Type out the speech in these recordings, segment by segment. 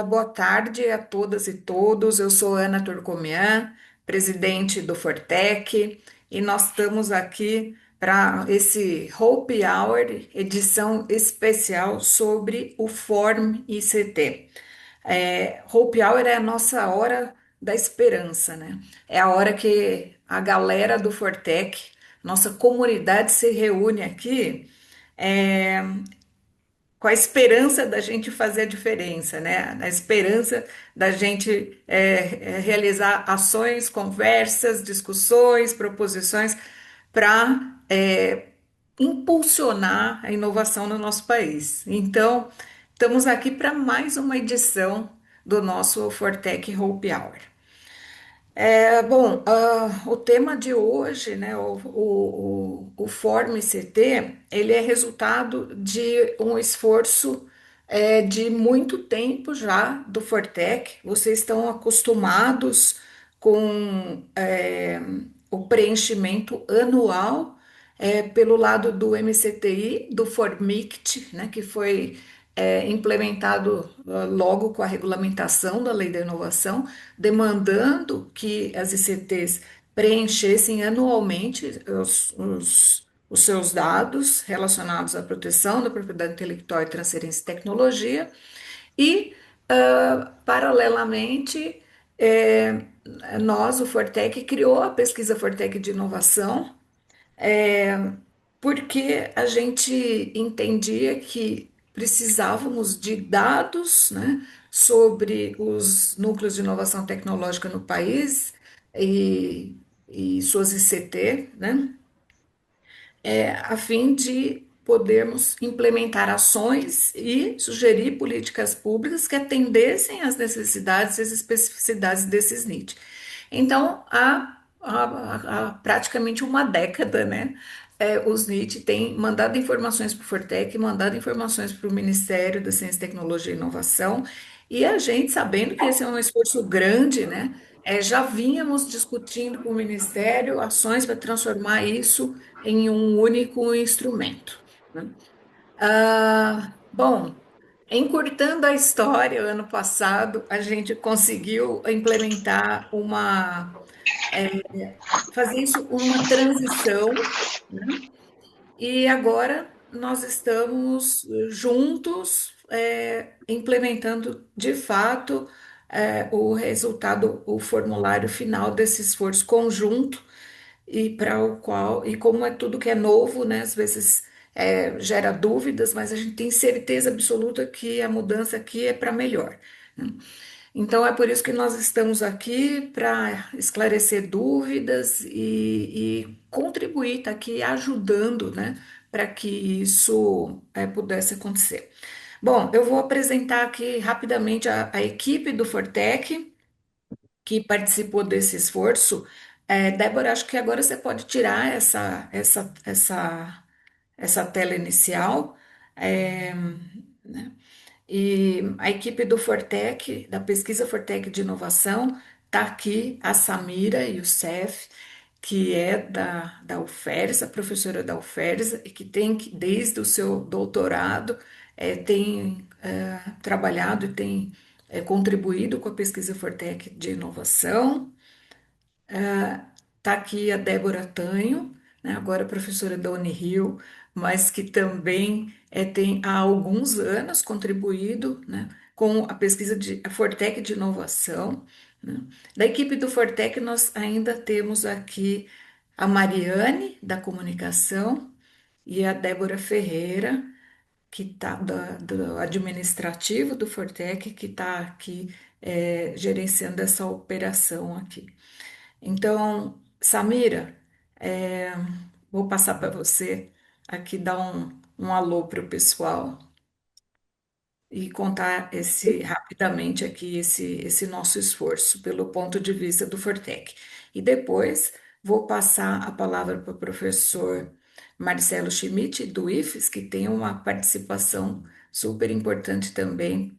Boa tarde a todas e todos. Eu sou Ana Turcomian, presidente do Fortec, e nós estamos aqui para esse Hope Hour, edição especial sobre o Form ICT. Hope Hour é a nossa hora da esperança, né? É a hora que a galera do Fortec, nossa comunidade se reúne aqui. é, com a esperança da gente fazer a diferença, né? A esperança da gente realizar ações, conversas, discussões, proposições para impulsionar a inovação no nosso país. Então, estamos aqui para mais uma edição do nosso Fortec Hope Hour. O tema de hoje, né, o Form CT, ele é resultado de um esforço de muito tempo já do Fortec. Vocês estão acostumados com o preenchimento anual pelo lado do MCTI, do Formict, né, que foi implementado logo com a regulamentação da Lei da Inovação, demandando que as ICTs preenchessem anualmente os seus dados relacionados à proteção da propriedade intelectual e transferência de tecnologia, e, paralelamente, eh, nós, o Fortec, criou a pesquisa Fortec de inovação, porque a gente entendia que precisávamos de dados, né, sobre os núcleos de inovação tecnológica no país e, e suas ICT, né, a fim de podermos implementar ações e sugerir políticas públicas que atendessem às necessidades e às especificidades desses NIT. Então, há praticamente uma década, né, os NIT têm mandado informações para o Fortec, mandado informações para o Ministério da Ciência, Tecnologia e Inovação, e a gente, sabendo que esse é um esforço grande, né, já vínhamos discutindo com o Ministério ações para transformar isso em um único instrumento, né? Bom, encurtando a história, ano passado a gente conseguiu implementar fazer isso uma transição, né? E agora nós estamos juntos, implementando de fato o resultado, o formulário final desse esforço conjunto, e para o qual, e como é tudo que é novo, né, às vezes gera dúvidas, mas a gente tem certeza absoluta que a mudança aqui é para melhor, né? Então é por isso que nós estamos aqui para esclarecer dúvidas e contribuir, tá aqui ajudando, né, para que isso pudesse acontecer. Bom, eu vou apresentar aqui rapidamente a equipe do Fortec que participou desse esforço. Débora, acho que agora você pode tirar essa tela inicial. É, né? E a equipe do Fortec, da pesquisa Fortec de inovação, está aqui, a Samira Youssef, que é da UFERJ, a professora da UFERJ, e que tem, desde o seu doutorado, tem trabalhado e tem contribuído com a pesquisa Fortec de inovação. Está aqui a Débora Tanho, né, agora professora da Unirio, mas que também tem há alguns anos contribuído, né, com a pesquisa a Fortec de inovação, né. Da equipe do Fortec, nós ainda temos aqui a Mariane, da comunicação, e a Débora Ferreira, que está do administrativo do Fortec, que está aqui gerenciando essa operação aqui. Então, Samira, é, vou passar para você aqui dar um alô para o pessoal e contar rapidamente aqui esse nosso esforço pelo ponto de vista do Fortec. E depois vou passar a palavra para o professor Marcelo Schmidt, do IFES, que tem uma participação super importante também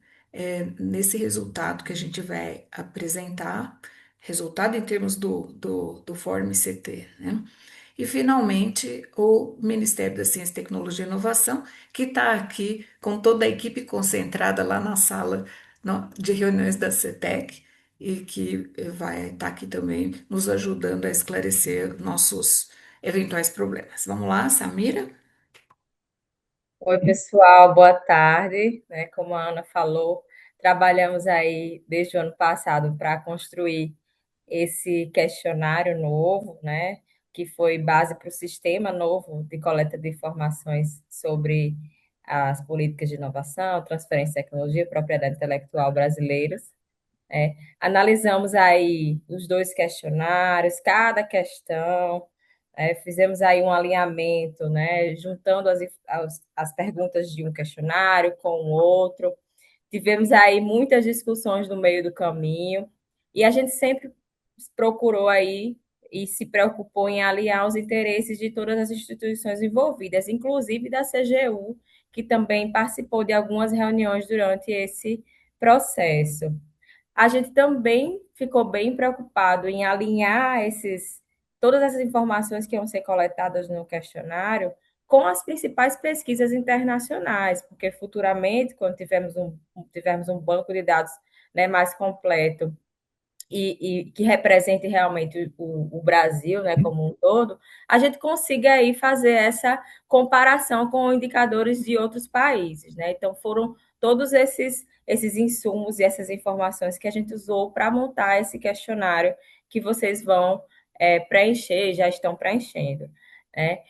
nesse resultado que a gente vai apresentar, resultado em termos do Form CT, né? E, finalmente, o Ministério da Ciência, Tecnologia e Inovação, que está aqui com toda a equipe concentrada lá na sala de reuniões da CETEC e que vai estar aqui também nos ajudando a esclarecer nossos eventuais problemas. Vamos lá, Samira? Oi, pessoal, boa tarde. Como a Ana falou, trabalhamos aí desde o ano passado para construir esse questionário novo, né, que foi base para o sistema novo de coleta de informações sobre as políticas de inovação, transferência de tecnologia e propriedade intelectual brasileiras. Analisamos aí os dois questionários, cada questão, fizemos aí um alinhamento, né, juntando as perguntas de um questionário com o outro. Tivemos aí muitas discussões no meio do caminho e a gente sempre procurou aí e se preocupou em alinhar os interesses de todas as instituições envolvidas, inclusive da CGU, que também participou de algumas reuniões durante esse processo. A gente também ficou bem preocupado em alinhar todas essas informações que iam ser coletadas no questionário com as principais pesquisas internacionais, porque futuramente, quando tivermos um banco de dados, né, mais completo e que represente realmente o Brasil, né, como um todo, a gente consiga aí fazer essa comparação com indicadores de outros países, né? Então foram todos esses insumos e essas informações que a gente usou para montar esse questionário que vocês vão preencher, já estão preenchendo, né?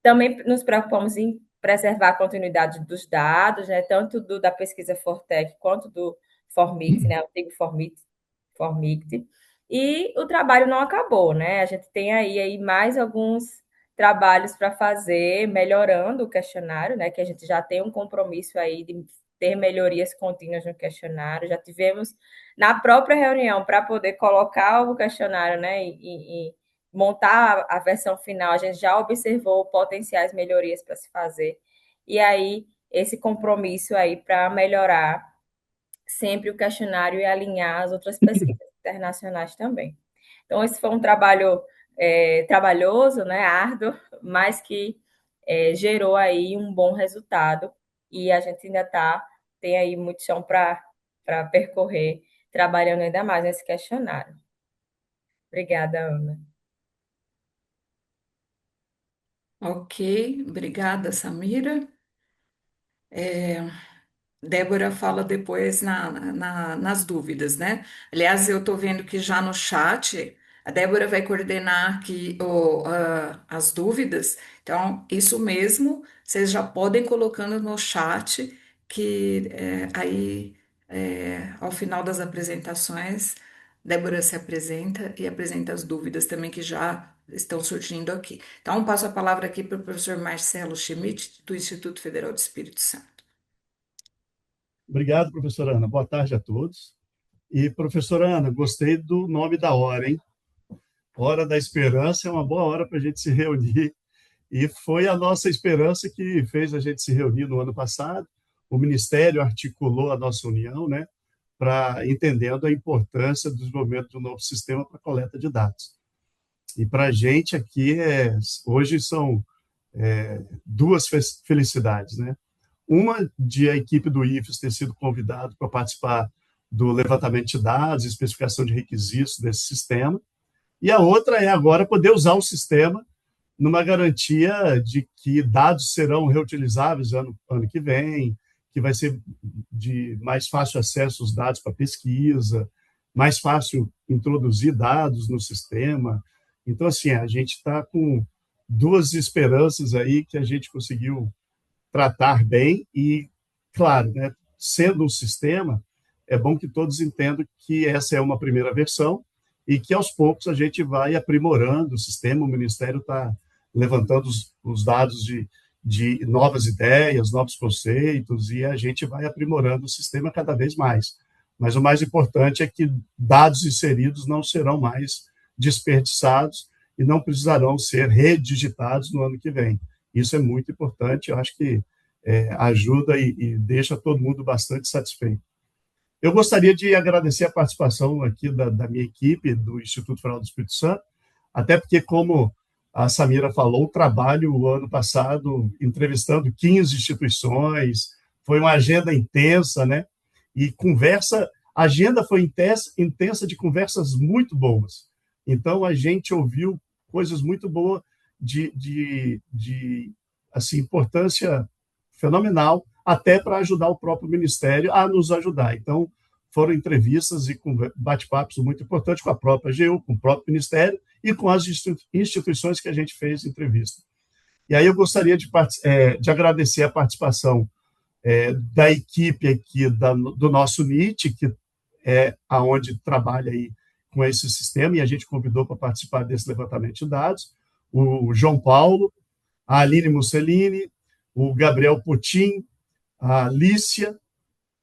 Também nos preocupamos em preservar a continuidade dos dados, né, tanto da pesquisa Fortec quanto do Formix, né, o antigo Formix. E o trabalho não acabou, né? A gente tem aí mais alguns trabalhos para fazer, melhorando o questionário, né? Que a gente já tem um compromisso aí de ter melhorias contínuas no questionário. Já tivemos na própria reunião para poder colocar o questionário, né? E montar a versão final, a gente já observou potenciais melhorias para se fazer. E aí, esse compromisso aí para melhorar sempre o questionário e alinhar as outras pesquisas internacionais também. Então, esse foi um trabalho trabalhoso, né, árduo, mas que gerou aí um bom resultado e a gente tem aí muito chão para percorrer, trabalhando ainda mais nesse questionário. Obrigada, Ana. Ok, obrigada, Samira. Débora fala depois nas dúvidas, né? Aliás, eu estou vendo que já no chat a Débora vai coordenar aqui as dúvidas. Então, isso mesmo, vocês já podem colocando no chat que aí ao final das apresentações, Débora se apresenta e apresenta as dúvidas também que já estão surgindo aqui. Então, passo a palavra aqui para o professor Marcelo Schmidt, do Instituto Federal do Espírito Santo. Obrigado, professora Ana. Boa tarde a todos. E, professora Ana, gostei do nome da hora, hein? Hora da Esperança é uma boa hora para a gente se reunir. E foi a nossa esperança que fez a gente se reunir no ano passado. O Ministério articulou a nossa união, né, para entendendo a importância do desenvolvimento do novo sistema para coleta de dados. E para a gente aqui, hoje são duas felicidades, né? Uma de a equipe do IFES ter sido convidado para participar do levantamento de dados, especificação de requisitos desse sistema, e a outra é agora poder usar o sistema numa garantia de que dados serão reutilizáveis ano que vem, que vai ser de mais fácil acesso aos dados para pesquisa, mais fácil introduzir dados no sistema. Então, assim, a gente está com duas esperanças aí que a gente conseguiu tratar bem e, claro, né, sendo um sistema, é bom que todos entendam que essa é uma primeira versão e que aos poucos a gente vai aprimorando o sistema. O Ministério está levantando os dados de novas ideias, novos conceitos, e a gente vai aprimorando o sistema cada vez mais. Mas o mais importante é que dados inseridos não serão mais desperdiçados e não precisarão ser redigitados no ano que vem. Isso é muito importante, eu acho que ajuda e deixa todo mundo bastante satisfeito. Eu gostaria de agradecer a participação aqui da minha equipe do Instituto Federal do Espírito Santo, até porque, como a Samira falou, o trabalho o ano passado entrevistando 15 instituições, foi uma agenda intensa, né? e conversa, a agenda foi intensa de conversas muito boas. Então, a gente ouviu coisas muito boas de assim, importância fenomenal, até para ajudar o próprio Ministério a nos ajudar. Então, foram entrevistas e bate-papos muito importantes com a própria AGU, com o próprio Ministério e com as instituições que a gente fez entrevista. E aí eu gostaria de agradecer a participação da equipe aqui do nosso NIT, que é aonde trabalha aí com esse sistema, e a gente convidou para participar desse levantamento de dados, o João Paulo, a Aline Mussolini, o Gabriel Potin, a Lícia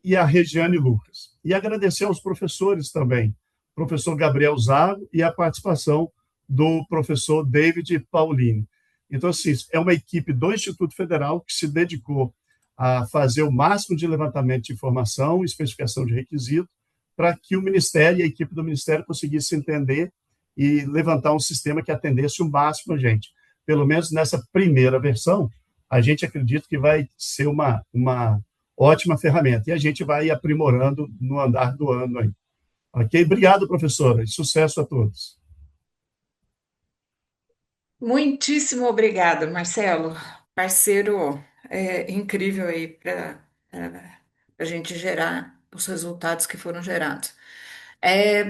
e a Regiane Lucas. E agradecer aos professores também, professor Gabriel Zago e a participação do professor David Paulini. Então, assim, é uma equipe do Instituto Federal que se dedicou a fazer o máximo de levantamento de informação, especificação de requisito, para que o Ministério e a equipe do Ministério conseguissem entender e levantar um sistema que atendesse o máximo a gente. Pelo menos nessa primeira versão, a gente acredita que vai ser uma ótima ferramenta, e a gente vai aprimorando no andar do ano aí. Ok? Obrigado, professora, e sucesso a todos. Muitíssimo obrigada, Marcelo, parceiro incrível aí para a gente gerar os resultados que foram gerados.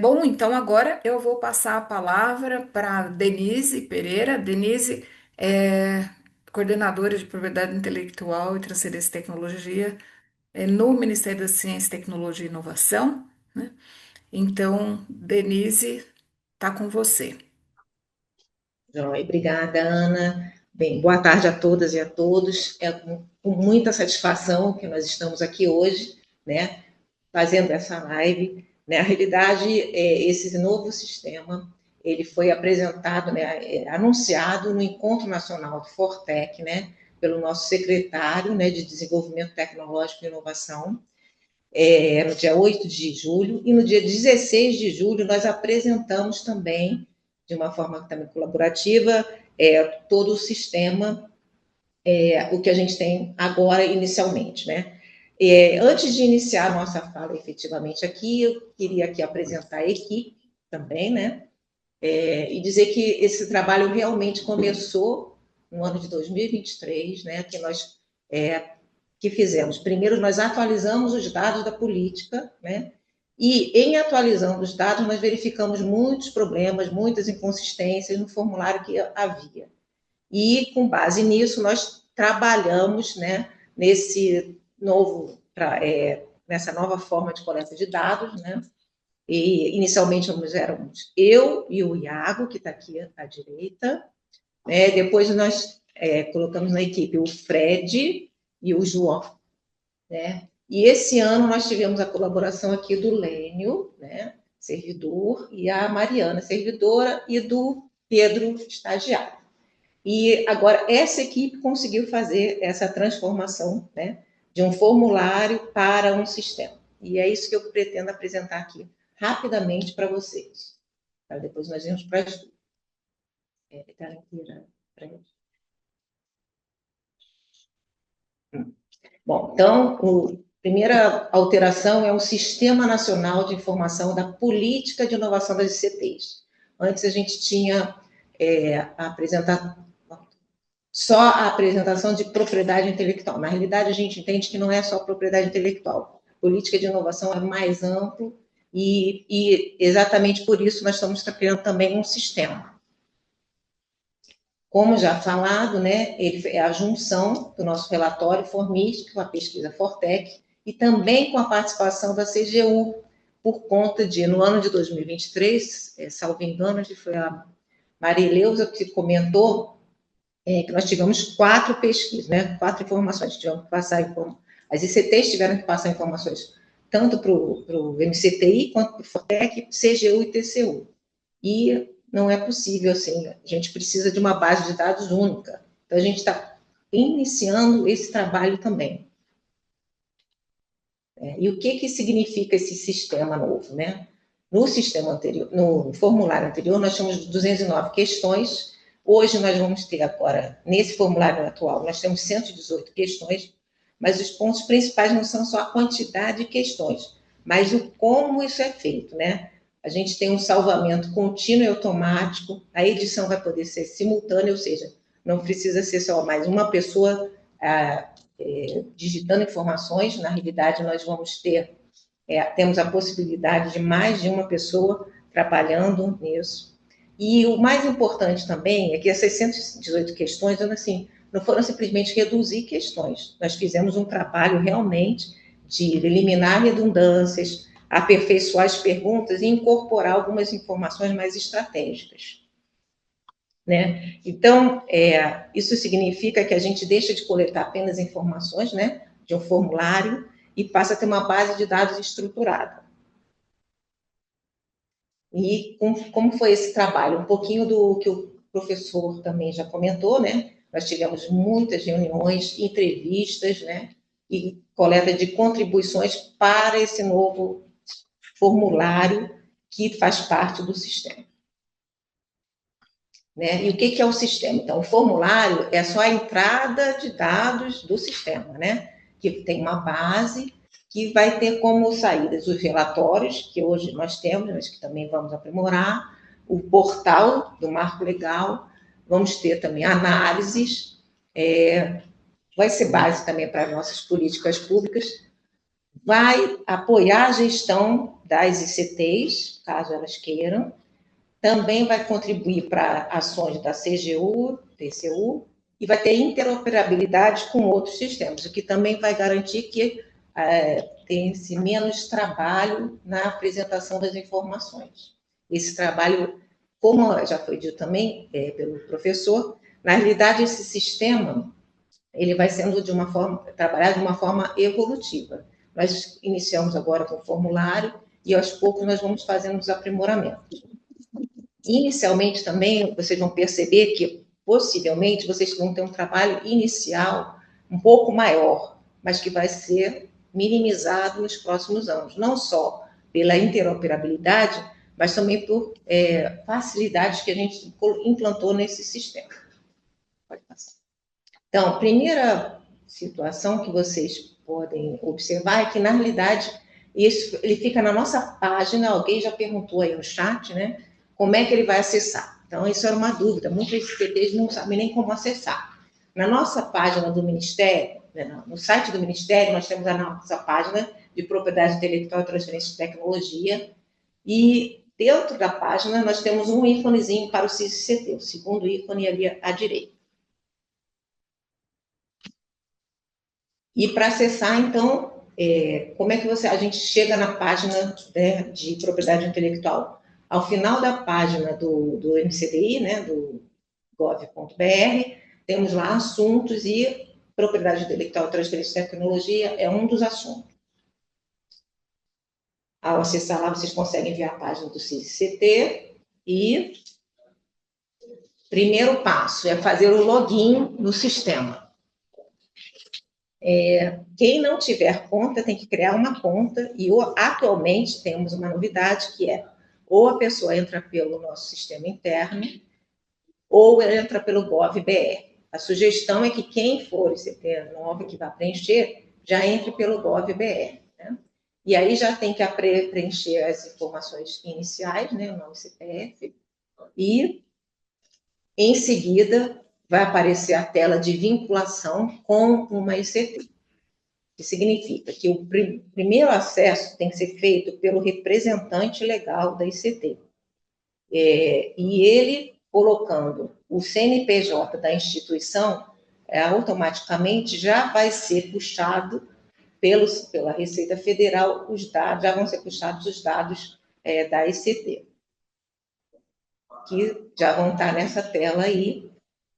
Bom, então agora eu vou passar a palavra para Denise Pereira. Denise é coordenadora de propriedade intelectual e transferência de tecnologia no Ministério da Ciência, Tecnologia e Inovação, né? Então, Denise, está com você. Joia, obrigada, Ana. Bem, boa tarde a todas e a todos. É com muita satisfação que nós estamos aqui hoje, né, fazendo essa live. Na realidade, esse novo sistema, ele foi apresentado, né, anunciado no Encontro Nacional do Fortec, né, pelo nosso secretário, né, de Desenvolvimento Tecnológico e Inovação, no dia 8 de julho, e no dia 16 de julho nós apresentamos também, de uma forma também colaborativa, todo o sistema, o que a gente tem agora inicialmente, né? Antes de iniciar a nossa fala efetivamente aqui, eu queria aqui apresentar a equipe também, né? E dizer que esse trabalho realmente começou no ano de 2023, né? Que nós que fizemos. Primeiro, nós atualizamos os dados da política, né? E, em atualizando os dados, nós verificamos muitos problemas, muitas inconsistências no formulário que havia. E, com base nisso, nós trabalhamos, né, nessa nova forma de coleta de dados, né? E, inicialmente, éramos eu e o Iago, que está aqui à direita, né? Depois, nós colocamos na equipe o Fred e o João, né? E esse ano nós tivemos a colaboração aqui do Lênio, né, servidor, e a Mariana, servidora, e do Pedro, estagiário. E agora essa equipe conseguiu fazer essa transformação, né, de um formulário para um sistema. E é isso que eu pretendo apresentar aqui rapidamente para vocês. Para depois nós irmos para as dúvidas. Bom, então, a primeira alteração é o Sistema Nacional de Informação da Política de Inovação das ICTs. Antes a gente tinha só a apresentação de propriedade intelectual. Na realidade, a gente entende que não é só propriedade intelectual. Política de inovação é mais amplo e exatamente por isso nós estamos criando também um sistema. Como já falado, né, ele é a junção do nosso relatório formístico com a pesquisa Fortec e também com a participação da CGU, por conta de, no ano de 2023, salvo engano, foi a Marileusa que comentou que nós tivemos 4 pesquisas, né, 4 informações, tivemos que passar as ICTs tiveram que passar informações tanto para o MCTI quanto para o Fortec, CGU e TCU. E não é possível, assim, a gente precisa de uma base de dados única. Então, a gente está iniciando esse trabalho também. E o que significa esse sistema novo, né? No sistema anterior, no formulário anterior, nós tínhamos 209 questões. Hoje, nós vamos ter agora, nesse formulário atual, nós temos 118 questões, mas os pontos principais não são só a quantidade de questões, mas o como isso é feito, né? A gente tem um salvamento contínuo e automático, a edição vai poder ser simultânea, ou seja, não precisa ser só mais uma pessoa digitando informações, na realidade nós vamos ter, temos a possibilidade de mais de uma pessoa trabalhando nisso. E o mais importante também é que essas 118 questões, assim, não foram simplesmente reduzir questões, nós fizemos um trabalho realmente de eliminar redundâncias, aperfeiçoar as perguntas e incorporar algumas informações mais estratégicas. Né? Então, isso significa que a gente deixa de coletar apenas informações, né, de um formulário e passa a ter uma base de dados estruturada. E como foi esse trabalho? Um pouquinho do que o professor também já comentou, né? Nós tivemos muitas reuniões, entrevistas, né? E coleta de contribuições para esse novo formulário que faz parte do sistema. Né? E o que é o sistema? Então, o formulário é só a entrada de dados do sistema, né? Que tem uma base que vai ter como saídas os relatórios, que hoje nós temos, mas que também vamos aprimorar, o portal do marco legal, vamos ter também análises, vai ser base também para nossas políticas públicas, vai apoiar a gestão das ICTs, caso elas queiram, também vai contribuir para ações da CGU, TCU, e vai ter interoperabilidade com outros sistemas, o que também vai garantir que tem-se menos trabalho na apresentação das informações. Esse trabalho, como já foi dito também pelo professor, na realidade esse sistema ele vai sendo trabalhado de uma forma evolutiva. Nós iniciamos agora com o formulário e aos poucos nós vamos fazendo os aprimoramentos. Inicialmente também vocês vão perceber que possivelmente vocês vão ter um trabalho inicial um pouco maior, mas que vai ser minimizado nos próximos anos, não só pela interoperabilidade, mas também por facilidades que a gente implantou nesse sistema. Pode passar. Então, a primeira situação que vocês podem observar é que, na realidade, ele fica na nossa página, alguém já perguntou aí no chat, né? Como é que ele vai acessar? Então, isso era uma dúvida, muitos CPTs não sabem nem como acessar. Na nossa página do Ministério, no site do Ministério, nós temos a nossa página de propriedade intelectual e transferência de tecnologia, e dentro da página nós temos um íconezinho para o CIS-CT, o segundo ícone ali à direita. E para acessar, então, como é que a gente chega na página, né, de propriedade intelectual? Ao final da página do MCDI, né, do gov.br, temos lá assuntos e propriedade intelectual e transferência de tecnologia é um dos assuntos. Ao acessar lá, vocês conseguem ver a página do CIS-CT e primeiro passo é fazer o login no sistema. Quem não tiver conta tem que criar uma conta e atualmente temos uma novidade que ou a pessoa entra pelo nosso sistema interno ou entra pelo gov.br. A sugestão é que quem for ICT nova que vai preencher já entre pelo gov.br. Né? E aí já tem que preencher as informações iniciais, né, o nome CPF, e em seguida vai aparecer a tela de vinculação com uma ICT, que significa que o primeiro acesso tem que ser feito pelo representante legal da ICT. E ele, colocando o CNPJ da instituição, automaticamente já vai ser puxado pela Receita Federal, já vão ser puxados os dados da ICT, que já vão estar nessa tela aí.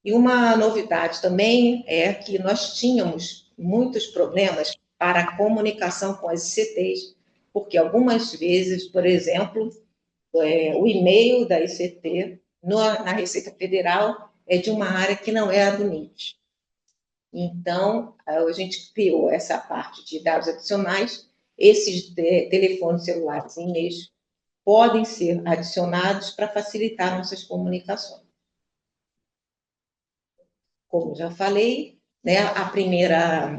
E uma novidade também é que nós tínhamos muitos problemas para a comunicação com as ICTs, porque algumas vezes, por exemplo, o e-mail da ICT na Receita Federal é de uma área que não é a do NIT. Então, a gente criou essa parte de dados adicionais, esses telefones celulares e e-mails podem ser adicionados para facilitar nossas comunicações. Como já falei, né, a primeira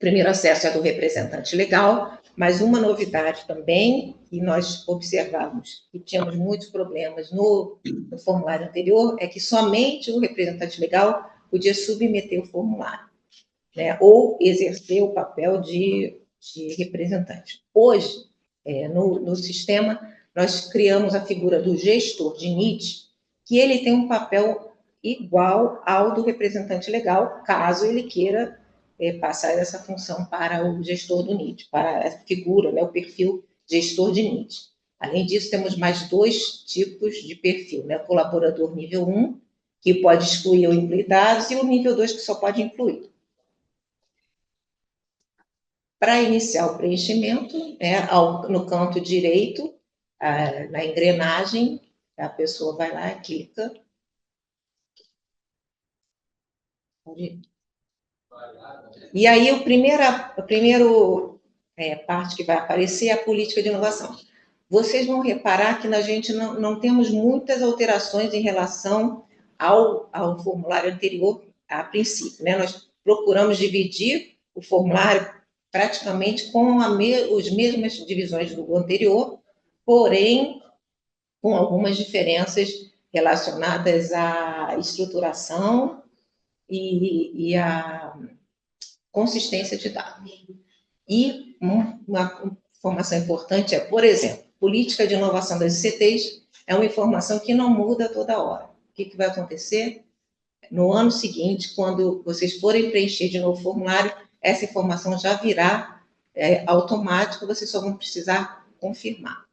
primeiro acesso é do representante legal, mas uma novidade também, que nós observamos que tínhamos muitos problemas no formulário anterior, é que somente o representante legal podia submeter o formulário, né, ou exercer o papel de representante. Hoje, no sistema, nós criamos a figura do gestor de NIT, que ele tem um papel igual ao do representante legal, caso ele queira passar essa função para o gestor do NIT, para a figura, né, o perfil gestor de NIT. Além disso, temos mais 2 tipos de perfil, né? O colaborador nível 1, que pode excluir ou incluir dados, e o nível 2, que só pode incluir. Para iniciar o preenchimento, né, no canto direito, na engrenagem, a pessoa vai lá e clica. E aí, a primeira parte que vai aparecer é a política de inovação. Vocês vão reparar que a gente não temos muitas alterações em relação ao formulário anterior, a princípio, né? Nós procuramos dividir o formulário praticamente com as mesmas divisões do anterior, porém com algumas diferenças relacionadas à estruturação e à consistência de dados. E uma informação importante é, por exemplo, política de inovação das ICTs é uma informação que não muda toda hora. O que vai acontecer? No ano seguinte, quando vocês forem preencher de novo o formulário, essa informação já virá automática, vocês só vão precisar confirmar.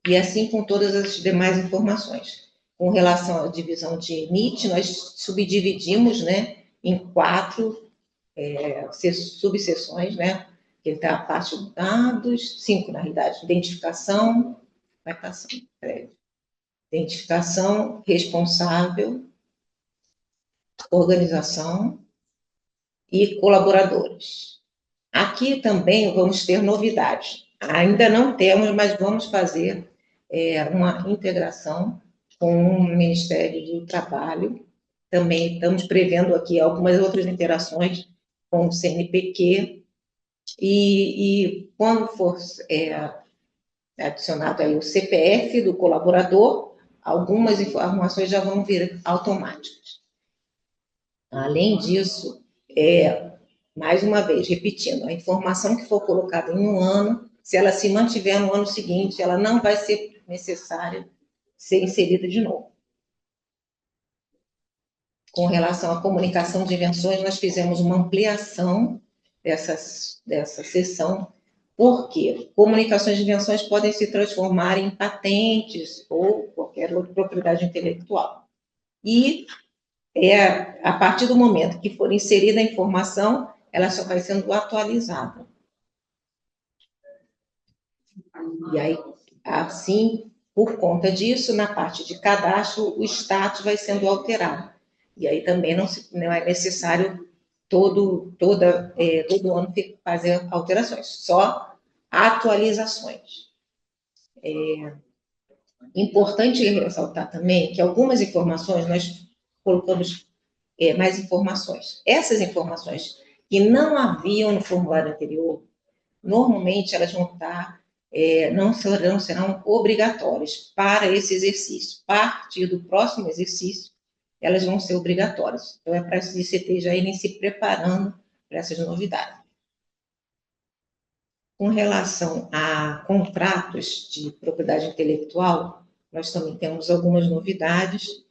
E assim com todas as demais informações. Com relação à divisão de NIT, nós subdividimos, né, em 4 subseções, né? Que está a parte de dados, 5, na realidade, identificação, vai passando, identificação, responsável, organização e colaboradores. Aqui também vamos ter novidades. Ainda não temos, mas vamos fazer uma integração com o Ministério do Trabalho. Também estamos prevendo aqui algumas outras interações com o CNPq, e quando for adicionado aí o CPF do colaborador, algumas informações já vão vir automáticas. Além disso, mais uma vez, repetindo, a informação que for colocada em um ano, se ela se mantiver no ano seguinte, ela não vai ser necessária ser inserida de novo. Com relação à comunicação de invenções, nós fizemos uma ampliação dessa seção, porque comunicações de invenções podem se transformar em patentes ou qualquer outra propriedade intelectual. E a partir do momento que for inserida a informação, ela só vai sendo atualizada. E aí, assim, por conta disso, na parte de cadastro, o status vai sendo alterado. E aí também não é necessário todo ano fazer alterações, só atualizações. Importante ressaltar também que algumas informações nós colocamos mais informações. Essas informações que não haviam no formulário anterior, normalmente elas vão estar, não serão obrigatórias para esse exercício. A partir do próximo exercício, elas vão ser obrigatórias. Então, é para os ICTs já irem se preparando para essas novidades. Com relação a contratos de propriedade intelectual, nós também temos algumas novidades,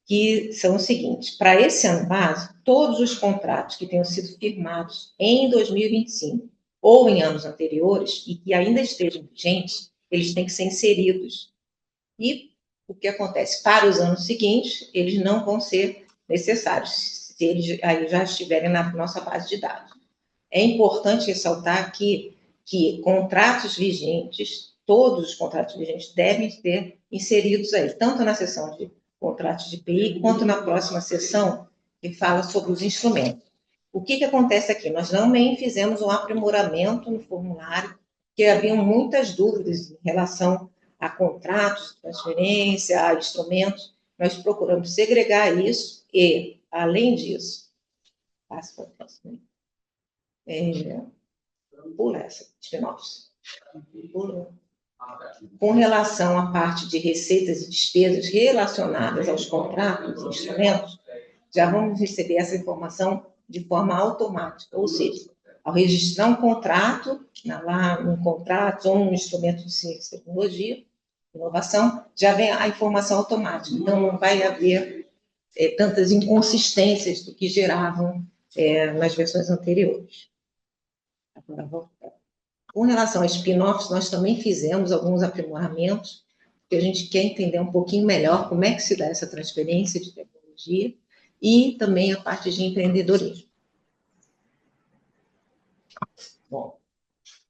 que são o seguinte: para esse ano base, todos os contratos que tenham sido firmados em 2025 ou em anos anteriores e que ainda estejam vigentes, eles têm que ser inseridos. E o que acontece? Para os anos seguintes, eles não vão ser necessários, se eles aí já estiverem na nossa base de dados. É importante ressaltar que contratos vigentes, todos os contratos vigentes devem ser inseridos aí, tanto na seção de contratos de PI, quanto na próxima seção, que fala sobre os instrumentos. O que acontece aqui? Nós também fizemos um aprimoramento no formulário, porque haviam muitas dúvidas em relação a contratos, transferência, a instrumentos. Nós procuramos segregar isso e, além disso, Passo para a próxima. Pula essa, spin-offs. Pula. Com relação à parte de receitas e despesas relacionadas aos contratos e instrumentos, já vamos receber essa informação de forma automática, ou seja, ao registrar um contrato, lá um contrato ou um instrumento de ciência e tecnologia, inovação, já vem a informação automática. Então, não vai haver tantas inconsistências do que geravam nas versões anteriores. Agora, voltar. Com relação a spin-offs, nós também fizemos alguns aprimoramentos, porque a gente quer entender um pouquinho melhor como é que se dá essa transferência de tecnologia e também a parte de empreendedorismo. Bom,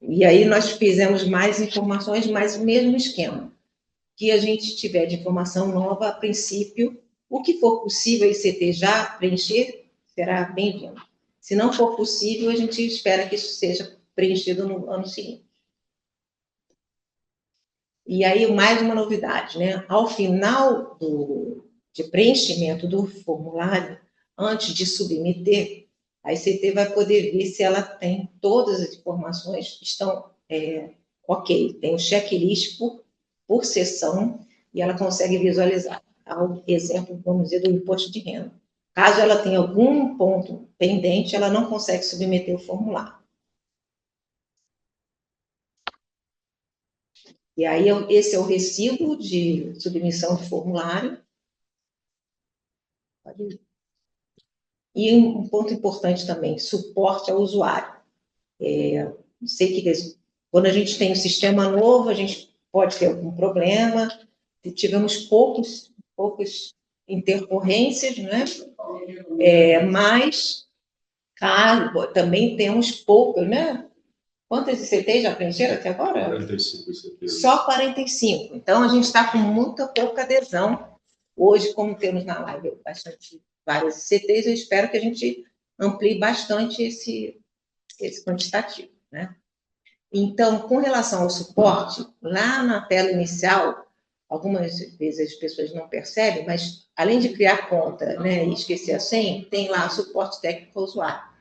e aí nós fizemos mais informações, mas o mesmo esquema. Que a gente tiver de informação nova, a princípio, o que for possível a ICT já preencher, será bem-vindo. Se não for possível, a gente espera que isso seja preenchido no ano seguinte. E aí, mais uma novidade, né? Ao final de preenchimento do formulário, antes de submeter, a ICT vai poder ver se ela tem todas as informações que estão ok. Tem um checklist por sessão e ela consegue visualizar. Exemplo, vamos dizer, do imposto de renda. Caso ela tenha algum ponto pendente, ela não consegue submeter o formulário. E aí, esse é o recibo de submissão de formulário. E um ponto importante também, suporte ao usuário. Sei que quando a gente tem um sistema novo, a gente pode ter algum problema. Tivemos poucas intercorrências, né? Mas, também temos poucas, né? Quantas ICTs já preencheram até agora? 45 ICTs. Só 45. Então, a gente está com muita pouca adesão. Hoje, como temos na live várias ICTs, eu espero que a gente amplie bastante esse quantitativo, né? Então, com relação ao suporte, lá na tela inicial, algumas vezes as pessoas não percebem, mas além de criar conta, né, e esquecer a senha, tem lá suporte técnico ao usuário.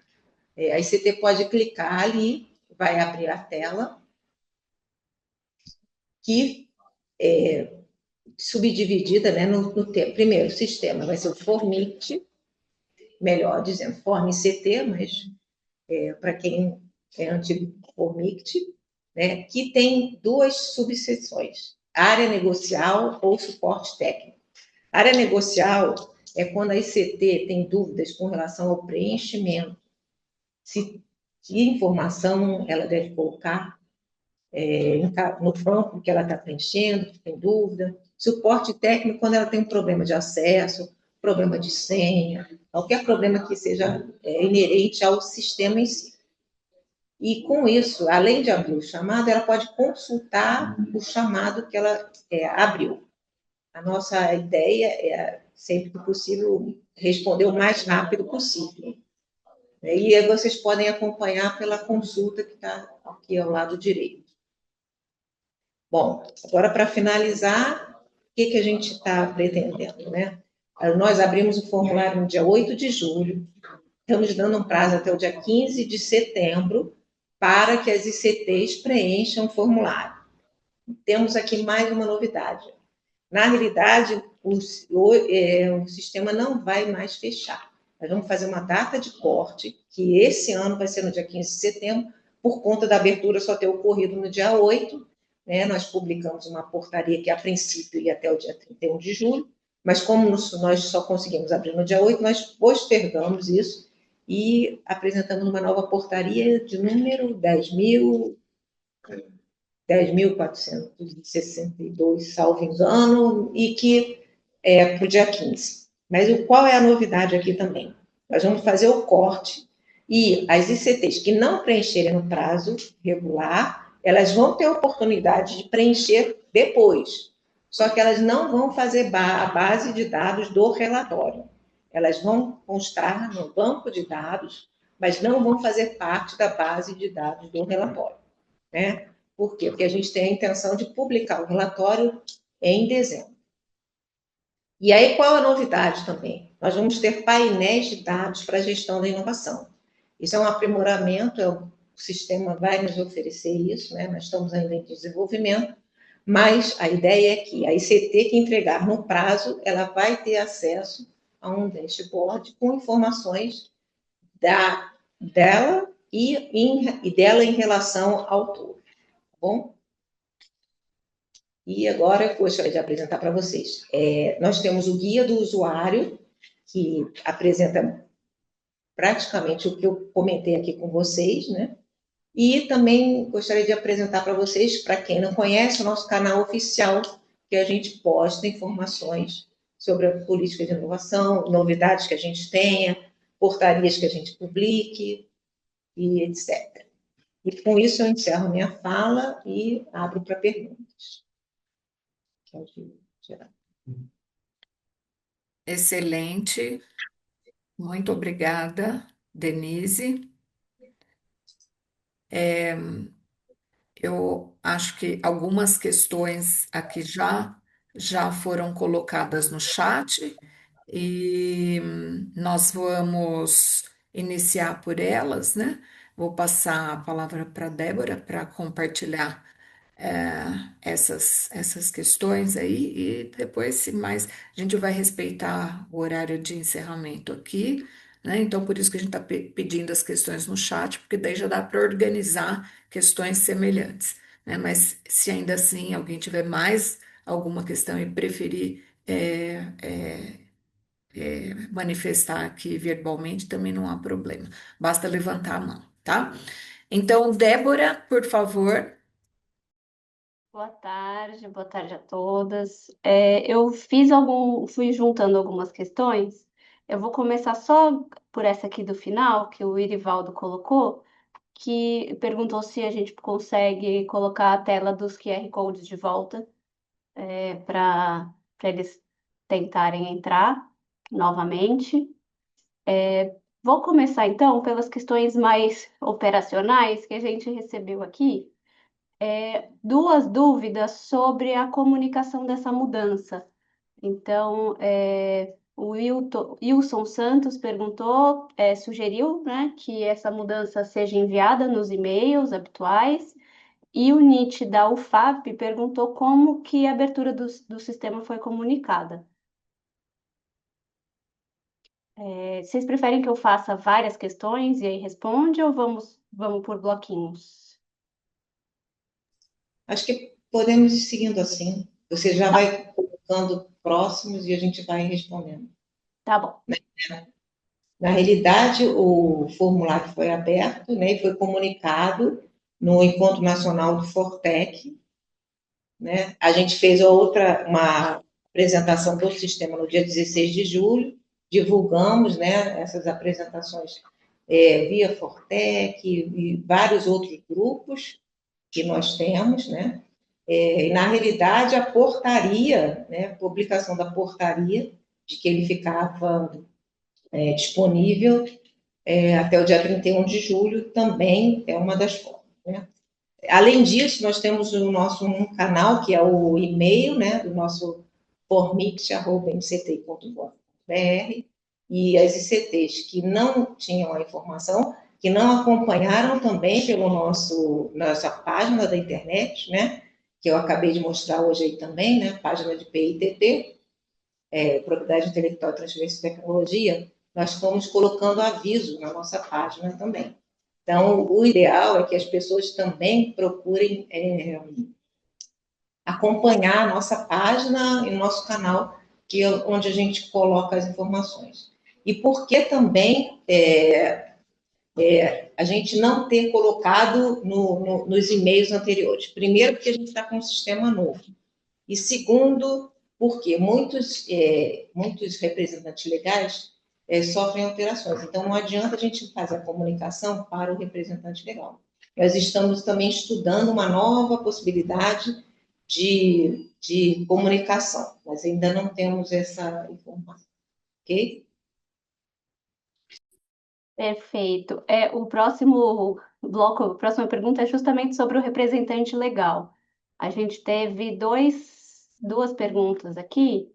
A ICT pode clicar ali, vai abrir a tela, que é subdividida, né, primeiro, o sistema vai ser o Formict, melhor dizendo, Form-ICT, mas para quem é antigo Formict, né, que tem duas subseções, área negocial ou suporte técnico. Área negocial é quando a ICT tem dúvidas com relação ao preenchimento, que informação ela deve colocar no campo que ela está preenchendo, que tem dúvida. Suporte técnico quando ela tem um problema de acesso, problema de senha, qualquer problema que seja inerente ao sistema em si. E com isso, além de abrir o chamado, ela pode consultar o chamado que ela abriu. A nossa ideia é, sempre que possível, responder o mais rápido possível. E aí vocês podem acompanhar pela consulta que está aqui ao lado direito. Bom, agora para finalizar, o que a gente está pretendendo, né? Nós abrimos o formulário no dia 8 de julho, estamos dando um prazo até o dia 15 de setembro para que as ICTs preencham o formulário. Temos aqui mais uma novidade. Na realidade, o sistema não vai mais fechar. Nós vamos fazer uma data de corte, que esse ano vai ser no dia 15 de setembro, por conta da abertura só ter ocorrido no dia 8, né? Nós publicamos uma portaria que, a princípio, ia até o dia 31 de julho, mas como nós só conseguimos abrir no dia 8, nós postergamos isso e apresentamos uma nova portaria de número 10.462, salvo engano, e que é para o dia 15. Mas qual é a novidade aqui também? Nós vamos fazer o corte e as ICTs que não preencherem no prazo regular, elas vão ter a oportunidade de preencher depois. Só que elas não vão fazer a base de dados do relatório. Elas vão constar no banco de dados, mas não vão fazer parte da base de dados do relatório, né? Por quê? Porque a gente tem a intenção de publicar o relatório em dezembro. E aí, qual a novidade também? Nós vamos ter painéis de dados para a gestão da inovação. Isso é um aprimoramento, o sistema vai nos oferecer isso, né? Nós estamos ainda em desenvolvimento, mas a ideia é que a ICT que entregar no prazo, ela vai ter acesso a um dashboard com informações dela e dela em relação ao todo, tá bom? E agora eu gostaria de apresentar para vocês. Nós temos o guia do usuário, que apresenta praticamente o que eu comentei aqui com vocês, né? E também gostaria de apresentar para vocês, para quem não conhece, o nosso canal oficial, que a gente posta informações sobre a política de inovação, novidades que a gente tenha, portarias que a gente publique e etc. E com isso eu encerro minha fala e abro para perguntas. Pode gerar. Excelente, muito obrigada, Denise. Eu acho que algumas questões aqui já foram colocadas no chat e nós vamos iniciar por elas, né? Vou passar a palavra para a Débora para compartilhar essas questões aí, e depois, se mais, a gente vai respeitar o horário de encerramento aqui, né? Então, por isso que a gente está pedindo as questões no chat, porque daí já dá para organizar questões semelhantes, né? Mas se ainda assim alguém tiver mais alguma questão e preferir manifestar aqui verbalmente, também não há problema, basta levantar a mão, tá? Então, Débora, por favor. Boa tarde a todas. Fui juntando algumas questões. Eu vou começar só por essa aqui do final, que o Irivaldo colocou, que perguntou se a gente consegue colocar a tela dos QR Codes de volta, para eles tentarem entrar novamente. Vou começar então pelas questões mais operacionais que a gente recebeu aqui. Duas dúvidas sobre a comunicação dessa mudança. Então, o Wilson Santos perguntou, sugeriu, né, que essa mudança seja enviada nos e-mails habituais, e o Nietzsche da UFAP perguntou como que a abertura do sistema foi comunicada. Vocês preferem que eu faça várias questões e aí responde, ou vamos por bloquinhos? Acho que podemos ir seguindo assim. Você já vai colocando próximos e a gente vai respondendo. Tá bom. Na realidade, o formulário foi aberto, né, e foi comunicado no Encontro Nacional do Fortec, né? A gente fez uma apresentação do sistema no dia 16 de julho, divulgamos, né, essas apresentações via Fortec e vários outros grupos que nós temos, né? E, na realidade, a portaria, né, a publicação da portaria, de que ele ficava disponível até o dia 31 de julho, também é uma das formas, né? Além disso, nós temos um canal, que é o e-mail, né, do nosso formix@mcti.gov.br, e as ICTs que não tinham a informação, que não acompanharam também pelo nossa página da internet, né, que eu acabei de mostrar hoje aí também, né, página de PITT, Propriedade Intelectual e Transferência de Tecnologia, nós fomos colocando aviso na nossa página também. Então, o ideal é que as pessoas também procurem acompanhar a nossa página e o nosso canal, onde a gente coloca as informações. E por que também a gente não ter colocado nos e-mails anteriores? Primeiro, porque a gente está com um sistema novo. E segundo, porque muitos representantes legais sofrem alterações. Então, não adianta a gente fazer a comunicação para o representante legal. Nós estamos também estudando uma nova possibilidade de comunicação, mas ainda não temos essa informação. Ok? Perfeito. O próximo bloco, a próxima pergunta é justamente sobre o representante legal. A gente teve duas perguntas aqui.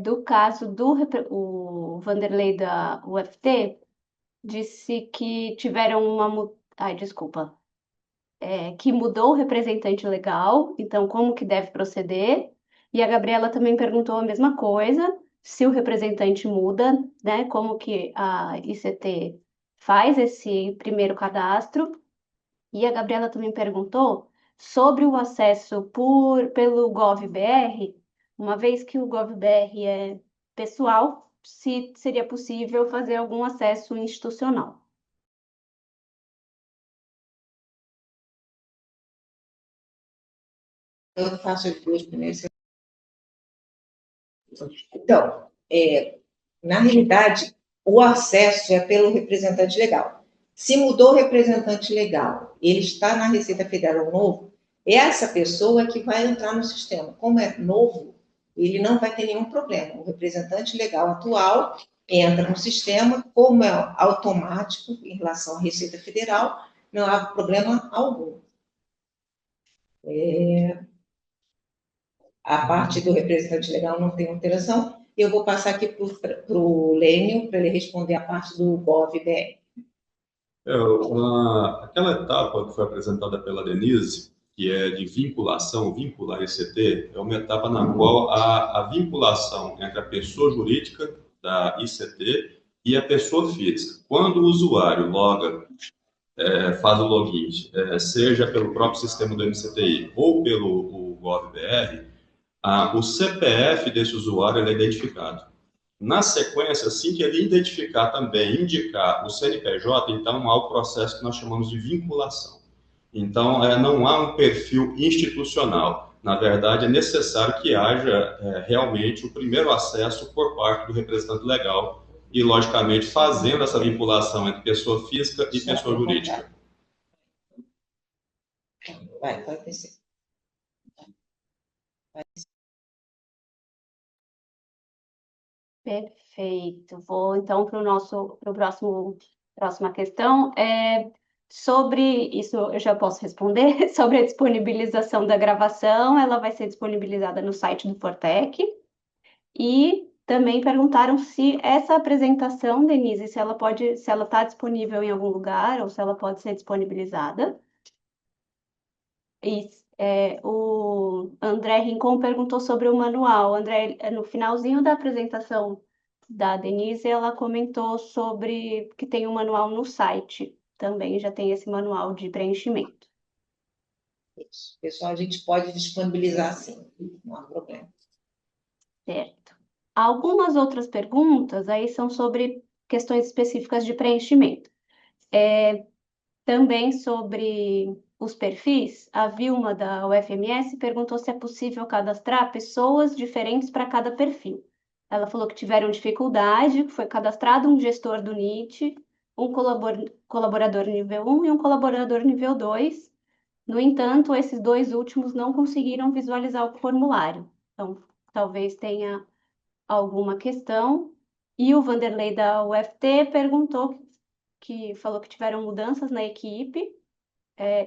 do caso o Vanderlei da UFT disse que tiveram ai, desculpa, que mudou o representante legal, então como que deve proceder? E a Gabriela também perguntou a mesma coisa, se o representante muda, né? Como que a ICT faz esse primeiro cadastro? E a Gabriela também perguntou sobre o acesso pelo GovBR, uma vez que o GovBR é pessoal, se seria possível fazer algum acesso institucional. Eu faço as duas primeiras. Então, na realidade, o acesso é pelo representante legal. Se mudou o representante legal, ele está na Receita Federal novo, essa pessoa que vai entrar no sistema. Como é novo, ele não vai ter nenhum problema. O representante legal atual entra no sistema, como é automático em relação à Receita Federal, não há problema algum. A parte do representante legal não tem alteração. Eu vou passar aqui para o Lênio, para ele responder a parte do GovBR. Aquela etapa que foi apresentada pela Denise, que é de vinculação, vincular ICT, é uma etapa na qual a vinculação entre a pessoa jurídica da ICT e a pessoa física. Quando o usuário faz o login, seja pelo próprio sistema do MCTI ou pelo GovBR, o CPF desse usuário é identificado. Na sequência, assim que ele identificar também, indicar o CNPJ, então há o processo que nós chamamos de vinculação. Então, não há um perfil institucional. Na verdade, é necessário que haja realmente o primeiro acesso por parte do representante legal e, logicamente, fazendo essa vinculação entre pessoa física e pessoa jurídica. Pode descer. Perfeito. Vou então para o próxima questão. Sobre isso, eu já posso responder. Sobre a disponibilização da gravação, ela vai ser disponibilizada no site do Fortec. E também perguntaram se essa apresentação, Denise, se ela está disponível em algum lugar ou se ela pode ser disponibilizada. E o André Rincon perguntou sobre o manual. André, no finalzinho da apresentação da Denise, ela comentou sobre que tem um manual no site. Também já tem esse manual de preenchimento. Isso. Pessoal, a gente pode disponibilizar sim, não há problema. Certo. Algumas outras perguntas aí são sobre questões específicas de preenchimento. Também sobre os perfis, a Vilma da UFMS perguntou se é possível cadastrar pessoas diferentes para cada perfil. Ela falou que tiveram dificuldade, que foi cadastrado um gestor do NIT, um colaborador nível 1 e um colaborador nível 2. No entanto, esses dois últimos não conseguiram visualizar o formulário. Então, talvez tenha alguma questão. E o Vanderlei da UFT falou que tiveram mudanças na equipe,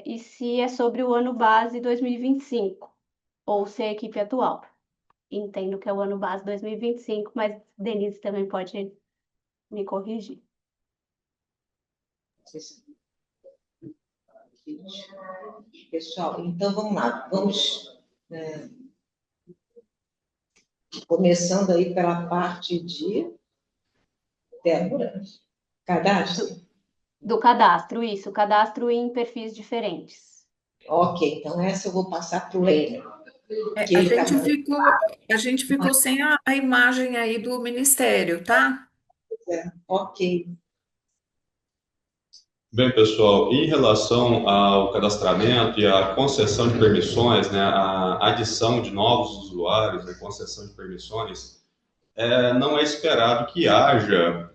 e se é sobre o ano base 2025, ou se é a equipe atual. Entendo que é o ano base 2025, mas Denise também pode me corrigir. Pessoal, então vamos lá. Vamos começando aí pela parte de Débora. Cadastro? Do cadastro, isso, cadastro em perfis diferentes. Ok, então essa eu vou passar para o Lênio. A gente ficou sem a imagem aí do Ministério, tá? Ok. Bem, pessoal, em relação ao cadastramento e à concessão de permissões, né, a adição de novos usuários, a concessão de permissões, não é esperado que haja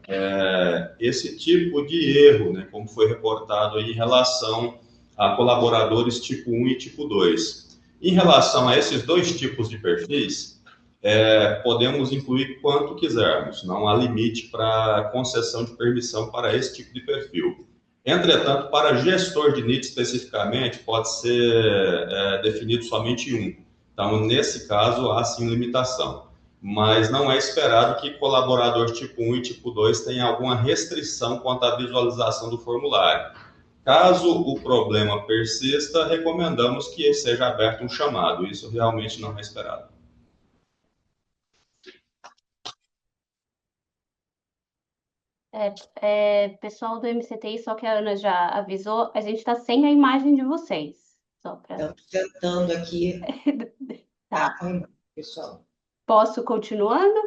esse tipo de erro, né, como foi reportado aí em relação a colaboradores tipo 1 e tipo 2. Em relação a esses dois tipos de perfis, podemos incluir quanto quisermos, não há limite para concessão de permissão para esse tipo de perfil. Entretanto, para gestor de NIT especificamente, pode ser definido somente um. Então, nesse caso, há sim limitação. mas não é esperado que colaborador tipo 1 e tipo 2 tenham alguma restrição quanto à visualização do formulário. Caso o problema persista, recomendamos que seja aberto um chamado. Isso realmente não é esperado. Pessoal do MCTI, só que a Ana já avisou, a gente está sem a imagem de vocês. Só para. Estou tentando aqui. Tá. Pessoal. Posso continuando?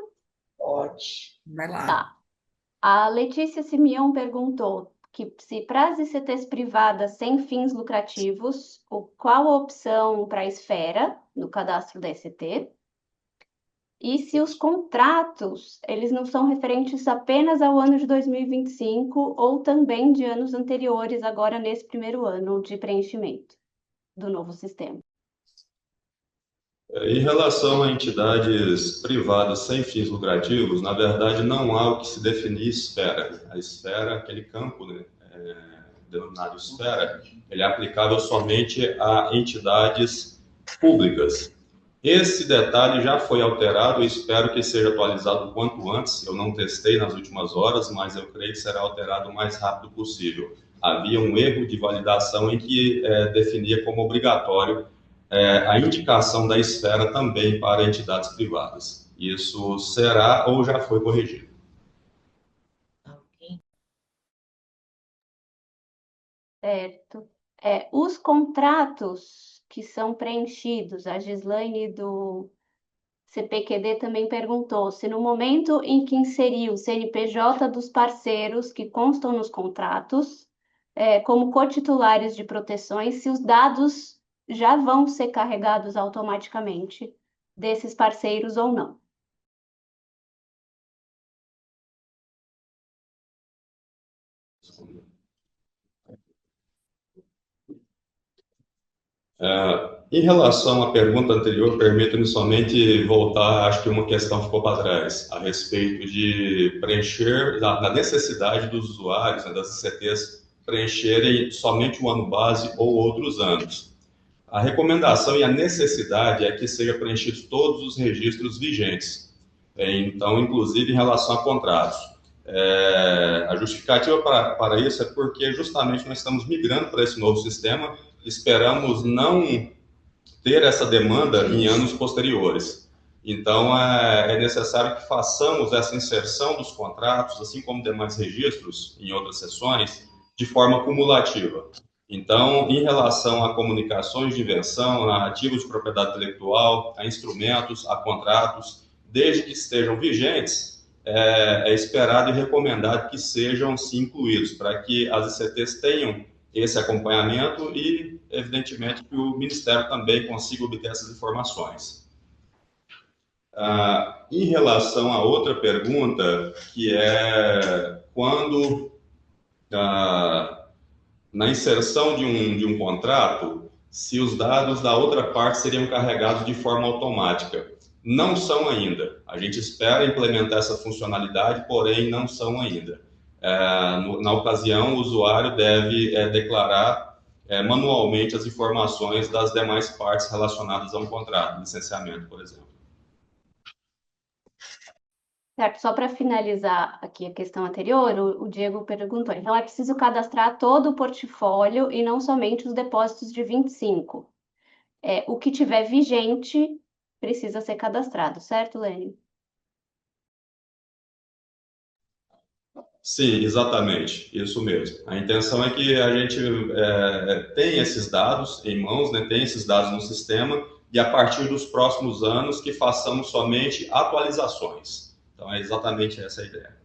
Pode. Vai lá. Tá. A Letícia Simeão perguntou que se para as ICTs privadas sem fins lucrativos, qual a opção para a esfera no cadastro da ICT? E se os contratos, eles não são referentes apenas ao ano de 2025 ou também de anos anteriores, agora nesse primeiro ano de preenchimento do novo sistema? Em relação a entidades privadas sem fins lucrativos, na verdade, não há o que se definir esfera. A esfera, aquele campo, né, denominado esfera, ele é aplicável somente a entidades públicas. Esse detalhe já foi alterado e espero que seja atualizado o quanto antes. Eu não testei nas últimas horas, mas eu creio que será alterado o mais rápido possível. Havia um erro de validação em que definia como obrigatório a indicação da esfera também para entidades privadas. Isso será ou já foi corrigido. Certo. Os contratos que são preenchidos, a Gislaine do CPQD também perguntou se no momento em que inseriu o CNPJ dos parceiros que constam nos contratos, como cotitulares de proteções, se os dados já vão ser carregados automaticamente desses parceiros ou não. Em relação à pergunta anterior, permita-me somente voltar, acho que uma questão ficou para trás, a respeito de preencher, da necessidade dos usuários, né, das ICTs, preencherem somente o ano base ou outros anos. A recomendação e a necessidade é que sejam preenchidos todos os registros vigentes, então, inclusive em relação a contratos. A justificativa para isso é porque justamente nós estamos migrando para esse novo sistema, esperamos não ter essa demanda em anos posteriores. Então, é necessário que façamos essa inserção dos contratos, assim como demais registros em outras sessões, de forma cumulativa. Então, em relação a comunicações de invenção, a ativos de propriedade intelectual, a instrumentos, a contratos, desde que estejam vigentes, é esperado e recomendado que sejam sim incluídos, para que as ICTs tenham esse acompanhamento e, evidentemente, que o Ministério também consiga obter essas informações. Em relação a outra pergunta, que é quando, na inserção de um contrato, se os dados da outra parte seriam carregados de forma automática. Não são ainda. A gente espera implementar essa funcionalidade, porém não são ainda. Na ocasião, o usuário deve declarar manualmente as informações das demais partes relacionadas a um contrato, licenciamento, por exemplo. Certo, só para finalizar aqui a questão anterior, o Diego perguntou, então é preciso cadastrar todo o portfólio e não somente os depósitos de 25. O que tiver vigente precisa ser cadastrado, certo, Lênin? Sim, exatamente, isso mesmo. A intenção é que a gente tenha esses dados em mãos, né, tenha esses dados no sistema e a partir dos próximos anos que façamos somente atualizações. Então é exatamente essa a ideia.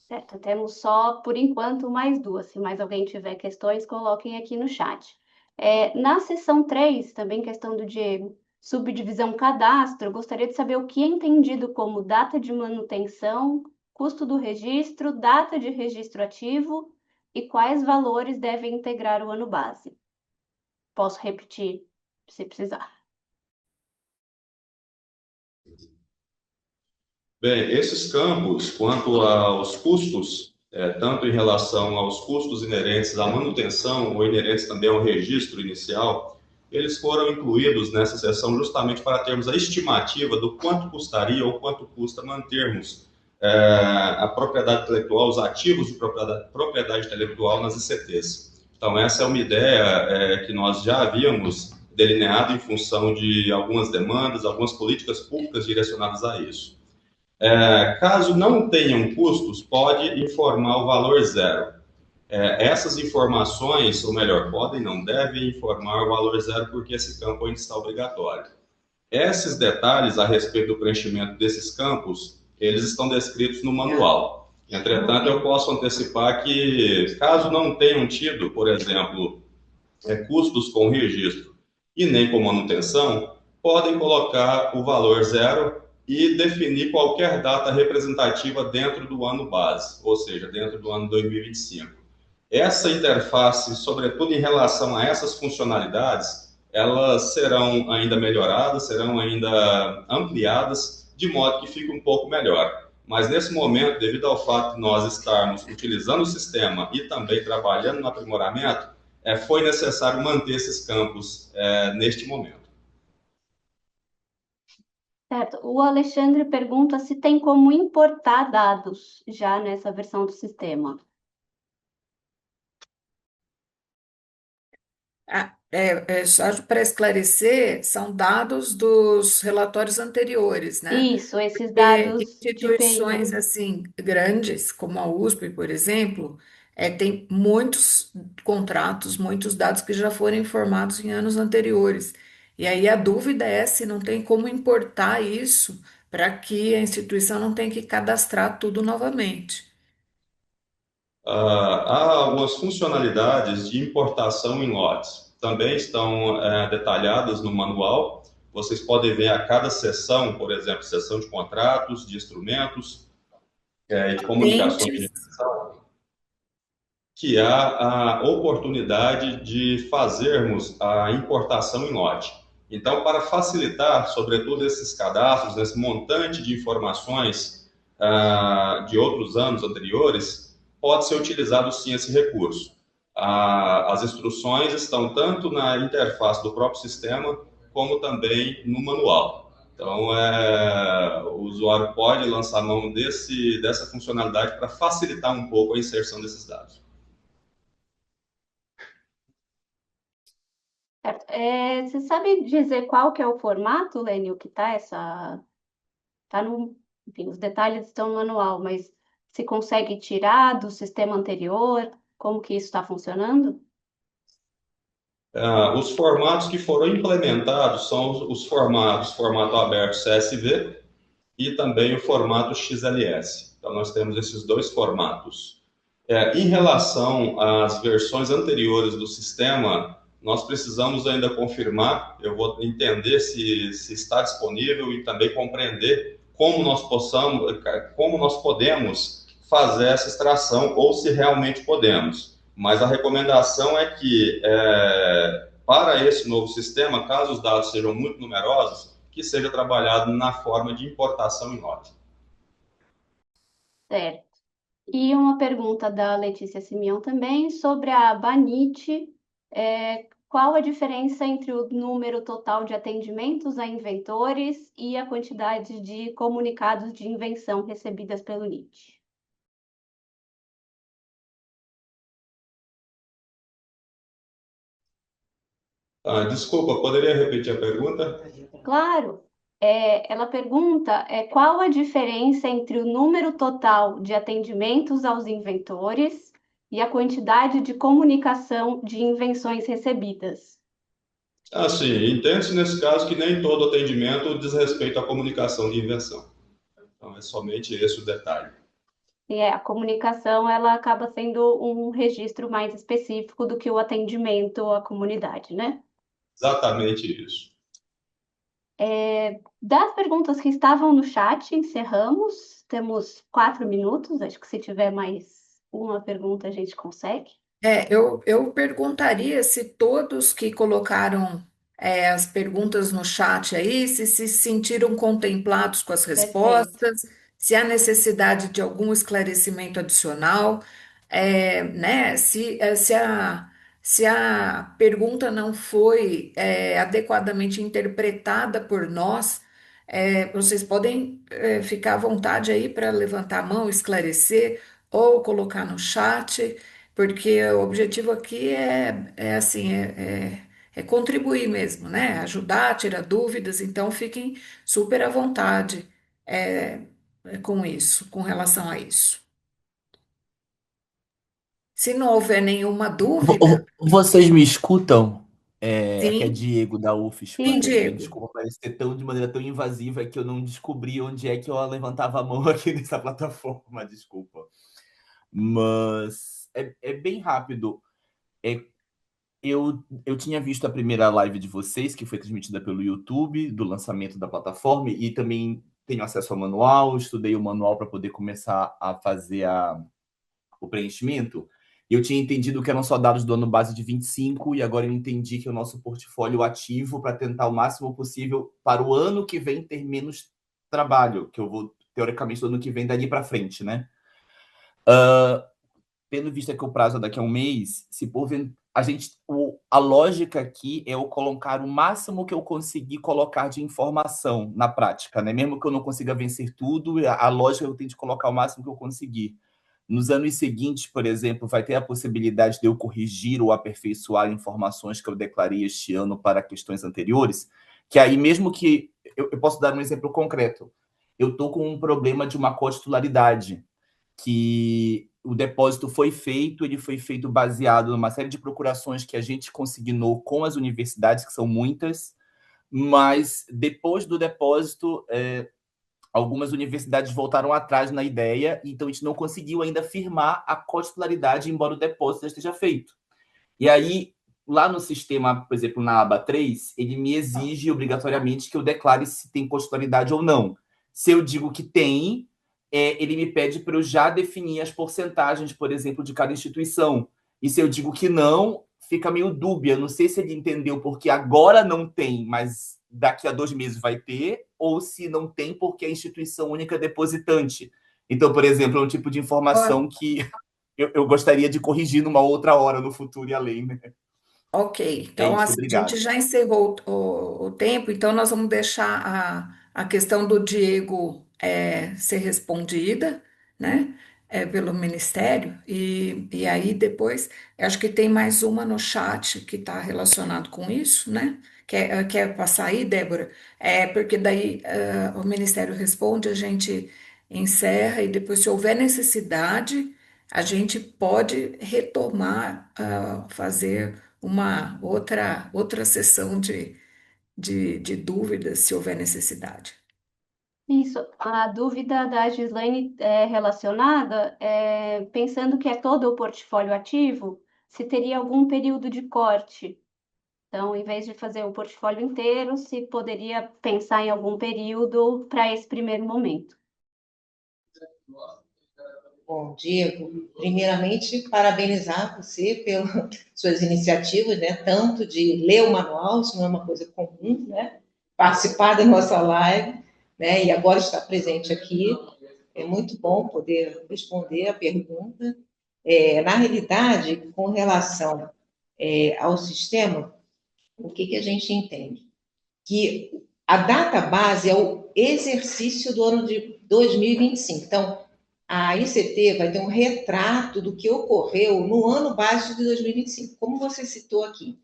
Certo, temos só, por enquanto, mais duas. Se mais alguém tiver questões, coloquem aqui no chat. Na seção 3, também questão do Diego, subdivisão cadastro, gostaria de saber o que é entendido como data de manutenção, custo do registro, data de registro ativo e quais valores devem integrar o ano base. Posso repetir, se precisar. Bem, esses campos, quanto aos custos, tanto em relação aos custos inerentes à manutenção ou inerentes também ao registro inicial, eles foram incluídos nessa seção justamente para termos a estimativa do quanto custaria ou quanto custa mantermos a propriedade intelectual, os ativos de propriedade intelectual nas ICTs. Então, essa é uma ideia que nós já havíamos delineado em função de algumas demandas, algumas políticas públicas direcionadas a isso. Caso não tenham custos, pode informar o valor zero. Essas informações, ou melhor, podem, não devem informar o valor zero, porque esse campo ainda está obrigatório. Esses detalhes a respeito do preenchimento desses campos, eles estão descritos no manual. Entretanto, eu posso antecipar que, caso não tenham tido, por exemplo, custos com registro e nem com manutenção, podem colocar o valor zero e definir qualquer data representativa dentro do ano base, ou seja, dentro do ano 2025. Essa interface, sobretudo em relação a essas funcionalidades, elas serão ainda melhoradas, serão ainda ampliadas, de modo que fique um pouco melhor. Mas nesse momento, devido ao fato de nós estarmos utilizando o sistema e também trabalhando no aprimoramento, foi necessário manter esses campos neste momento. Certo. O Alexandre pergunta se tem como importar dados já nessa versão do sistema. Só para esclarecer, são dados dos relatórios anteriores, né? Isso, esses Porque dados de instituições período. assim grandes, como a USP, por exemplo, tem muitos contratos, muitos dados que já foram informados em anos anteriores. E aí a dúvida é se não tem como importar isso para que a instituição não tenha que cadastrar tudo novamente. Há algumas funcionalidades de importação em lotes. Também estão detalhadas no manual. Vocês podem ver a cada seção, por exemplo, seção de contratos, de instrumentos, de comunicações de Patentes. gestão, que há a oportunidade de fazermos a importação em lote. Então, para facilitar, sobretudo, esses cadastros, esse montante de informações de outros anos anteriores, pode ser utilizado sim esse recurso. As instruções estão tanto na interface do próprio sistema, como também no manual. Então, o usuário pode lançar mão dessa funcionalidade para facilitar um pouco a inserção desses dados. Certo. Você sabe dizer qual que é o formato, Lênio, que tá essa... Tá no... Enfim, os detalhes estão no manual, mas se consegue tirar do sistema anterior? Como que isso está funcionando? Os formatos que foram implementados são os formatos, formato aberto CSV e também o formato XLS. Então, nós temos esses dois formatos. Em relação às versões anteriores do sistema, nós precisamos ainda confirmar, eu vou entender se está disponível e também compreender como nós podemos fazer essa extração ou se realmente podemos. Mas a recomendação é que, para esse novo sistema, caso os dados sejam muito numerosos, que seja trabalhado na forma de importação em lote. Certo. E uma pergunta da Letícia Simeão também sobre a BANIT. Qual a diferença entre o número total de atendimentos a inventores e a quantidade de comunicados de invenção recebidas pelo NIT? Desculpa, poderia repetir a pergunta? Claro. Ela pergunta qual a diferença entre o número total de atendimentos aos inventores e a quantidade de comunicação de invenções recebidas. Sim, entende-se nesse caso que nem todo atendimento diz respeito à comunicação de invenção. Então, é somente esse o detalhe. E a comunicação ela acaba sendo um registro mais específico do que o atendimento à comunidade, né? Exatamente isso. Das perguntas que estavam no chat, encerramos. Temos 4 minutos. Acho que se tiver mais uma pergunta, a gente consegue. Eu perguntaria se todos que colocaram as perguntas no chat aí, se sentiram contemplados com as Perfeito. respostas, se há necessidade de algum esclarecimento adicional, né? se a pergunta não foi adequadamente interpretada por nós, vocês podem ficar à vontade aí para levantar a mão, esclarecer ou colocar no chat, porque o objetivo aqui é assim, é contribuir mesmo, né? Ajudar, tirar dúvidas, então fiquem super à vontade é, com isso, com relação a isso. Se não houver nenhuma dúvida, Vocês me escutam? Aqui é sim, Diego da UFSPA sim, também. Diego. Desculpa parecer de maneira tão invasiva que eu não descobri onde é que eu levantava a mão aqui nessa plataforma, desculpa. Mas é bem rápido. É, eu tinha visto a primeira live de vocês, que foi transmitida pelo YouTube, do lançamento da plataforma, e também tenho acesso ao manual, estudei o manual para poder começar a fazer o preenchimento. Eu tinha entendido que eram só dados do ano base de 25 e agora eu entendi que é o nosso portfólio ativo para tentar o máximo possível para o ano que vem ter menos trabalho, que eu vou, teoricamente, do ano que vem dali para frente, né? Tendo visto que o prazo é daqui a um mês, se por a lógica aqui é eu colocar o máximo que eu conseguir colocar de informação na prática, né? Mesmo que eu não consiga vencer tudo, a lógica eu tenho de colocar o máximo que eu conseguir. Nos anos seguintes, por exemplo, vai ter a possibilidade de eu corrigir ou aperfeiçoar informações que eu declarei este ano para questões anteriores, que aí mesmo que... Eu posso dar um exemplo concreto. Eu estou com um problema de uma cotitularidade, que o depósito foi feito, ele foi feito baseado numa série de procurações que a gente consignou com as universidades, que são muitas, mas depois do depósito, algumas universidades voltaram atrás na ideia, então a gente não conseguiu ainda firmar a cotitularidade, embora o depósito já esteja feito. E aí, lá no sistema, por exemplo, na aba 3, ele me exige obrigatoriamente que eu declare se tem cotitularidade ou não. Se eu digo que tem, ele me pede para eu já definir as porcentagens, por exemplo, de cada instituição. E se eu digo que não, fica meio dúbia. Não sei se ele entendeu porque agora não tem, mas daqui a 2 meses vai ter, ou se não tem porque é a instituição única depositante. Então, por exemplo, é um tipo de informação que eu gostaria de corrigir numa outra hora no futuro e além, né? Ok, É então isso, assim, a gente obrigado. já encerrou o tempo, então nós vamos deixar a questão do Diego ser respondida, né, pelo Ministério, e aí depois, eu acho que tem mais uma no chat que está relacionado com isso, né? Quer passar aí, Débora? Porque daí o Ministério responde, a gente encerra, e depois, se houver necessidade, a gente pode retomar, fazer uma outra sessão de dúvidas, se houver necessidade. Isso, a dúvida da Gislaine é relacionada, pensando que é todo o portfólio ativo, se teria algum período de corte. Então, em vez de fazer o portfólio inteiro, se poderia pensar em algum período para esse primeiro momento. Bom, Diego, primeiramente, parabenizar você pelas suas iniciativas, né? Tanto de ler o manual, isso não é uma coisa comum, né? Participar da nossa live, né? E agora estar presente aqui. É muito bom poder responder a pergunta. Na realidade, com relação ao sistema, o que a gente entende? Que a data base é o exercício do ano de 2025. Então, a ICT vai ter um retrato do que ocorreu no ano base de 2025, como você citou aqui.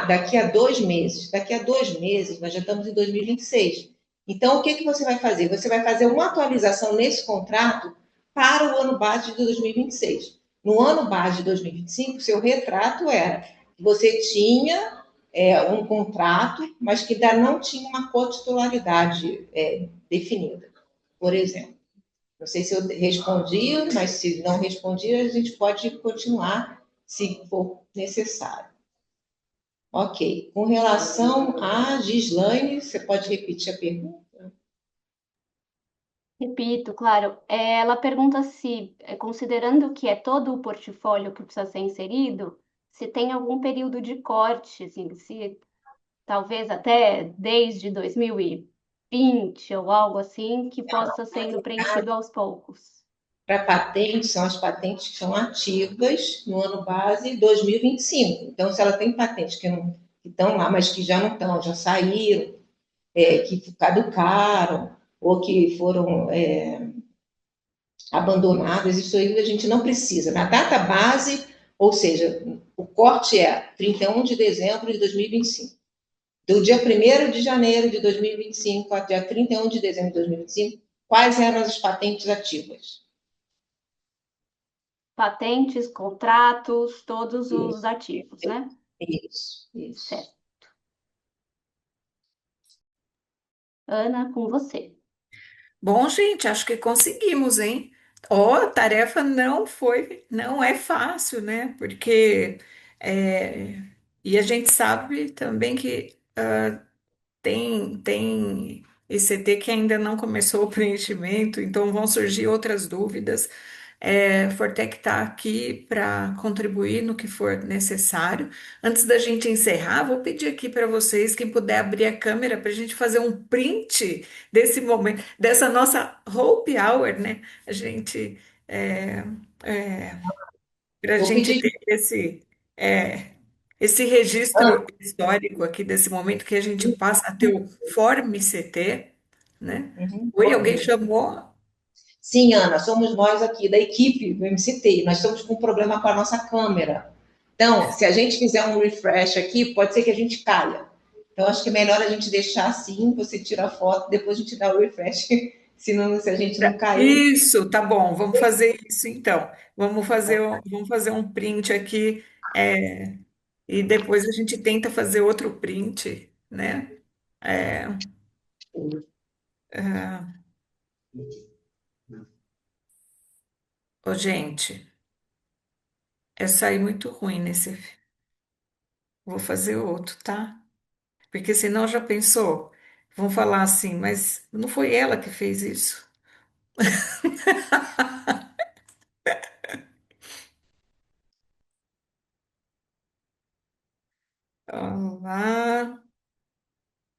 Daqui a 2 meses. Daqui a 2 meses, nós já estamos em 2026. Então, o que você vai fazer? Você vai fazer uma atualização nesse contrato para o ano base de 2026. No ano base de 2025, seu retrato era que você tinha um contrato, mas que ainda não tinha uma cotitularidade definida, por exemplo. Não sei se eu respondi, mas se não respondi, a gente pode continuar se for necessário. Ok. Com relação a Gislaine, você pode repetir a pergunta? Repito, claro. Ela pergunta se, considerando que é todo o portfólio que precisa ser inserido, se tem algum período de corte, assim, se talvez até desde 2020 ou algo assim, que possa sendo preenchido aos poucos. para patentes, são as patentes que são ativas no ano base 2025. Então, se ela tem patentes que não que estão lá, mas que já não estão, já saíram, que caducaram, ou que foram abandonadas, isso aí a gente não precisa. Na data base, ou seja, o corte é 31 de dezembro de 2025. Do dia 1º de janeiro de 2025 até 31 de dezembro de 2025, quais eram as patentes ativas? Patentes, contratos, todos os Isso, ativos, né? isso. Certo. Ana, com você. Bom, gente, acho que conseguimos, hein? Ó, a tarefa não é fácil, né? Porque é, e a gente sabe também que tem ICT que ainda não começou o preenchimento, então vão surgir outras dúvidas. Fortec está aqui para contribuir no que for necessário. Antes da gente encerrar, vou pedir aqui para vocês, quem puder abrir a câmera para a gente fazer um print desse momento, dessa nossa Hope Hour, né? A gente, é, para a Vou gente pedir. ter é, esse registro histórico aqui desse momento que a gente passa a ter o Fórum ICT, né? Uhum. Oi, alguém chamou? Sim, Ana, somos nós aqui da equipe do MCT. Nós estamos com um problema com a nossa câmera. Então, se a gente fizer um refresh aqui, pode ser que a gente caia. Então, acho que é melhor a gente deixar assim, você tira a foto, depois a gente dá o refresh. Se a gente não cair. Isso, tá bom, vamos fazer isso então. Vamos fazer um print aqui, e depois a gente tenta fazer outro print, né? É, é, ô, gente, eu saí muito ruim nesse. Vou fazer outro, tá? Porque senão já pensou? Vão falar assim, mas não foi ela que fez isso. Olá,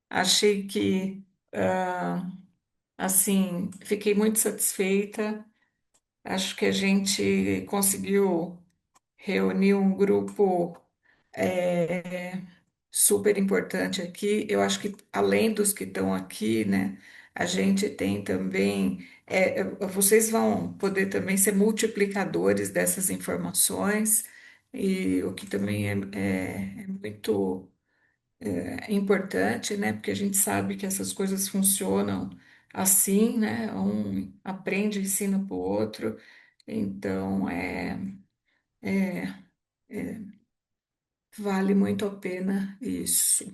achei que, assim, fiquei muito satisfeita. Acho que a gente conseguiu reunir um grupo super importante aqui. Eu acho que além dos que estão aqui, né, a gente tem também. Vocês vão poder também ser multiplicadores dessas informações, e o que também é muito importante, né, porque a gente sabe que essas coisas funcionam assim, né, um aprende e ensina para o outro. Então, vale muito a pena isso.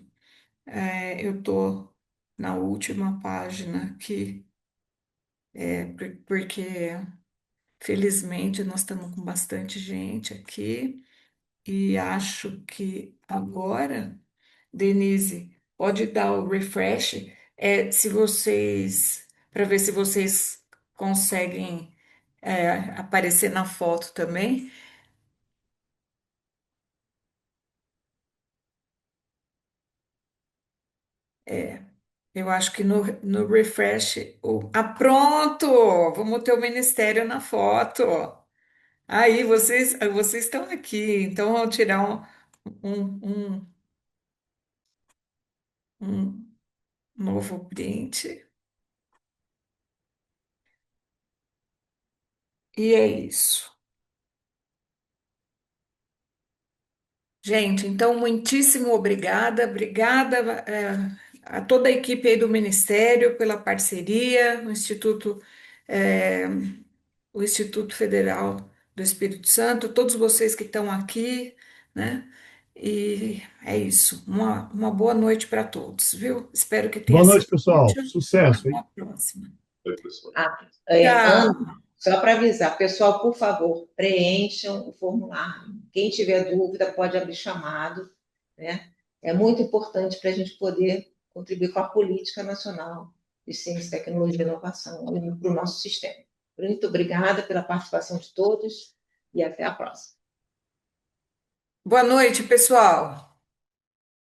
Eu estou na última página aqui, porque felizmente nós estamos com bastante gente aqui, e acho que agora, Denise, pode dar o refresh, se vocês, para ver se vocês conseguem aparecer na foto também. Eu acho que no refresh. Pronto! Vamos ter o ministério na foto. Aí, vocês estão aqui, então vou tirar um, um novo print. E é isso. Gente, então, muitíssimo obrigada, a toda a equipe aí do Ministério pela parceria, eh, o Instituto Federal do Espírito Santo, todos vocês que estão aqui, né? E é isso. Uma boa noite para todos, viu? Espero que tenha Boa sido noite, pessoal. útil. Sucesso, Até hein? a próxima. Oi, pessoal. Ana, Tchau. só para avisar, pessoal, por favor, preencham o formulário. Quem tiver dúvida pode abrir chamado, né? É muito importante para a gente poder contribuir com a política nacional de ciência, tecnologia e inovação para o nosso sistema. Muito obrigada pela participação de todos e até a próxima. Boa noite, pessoal.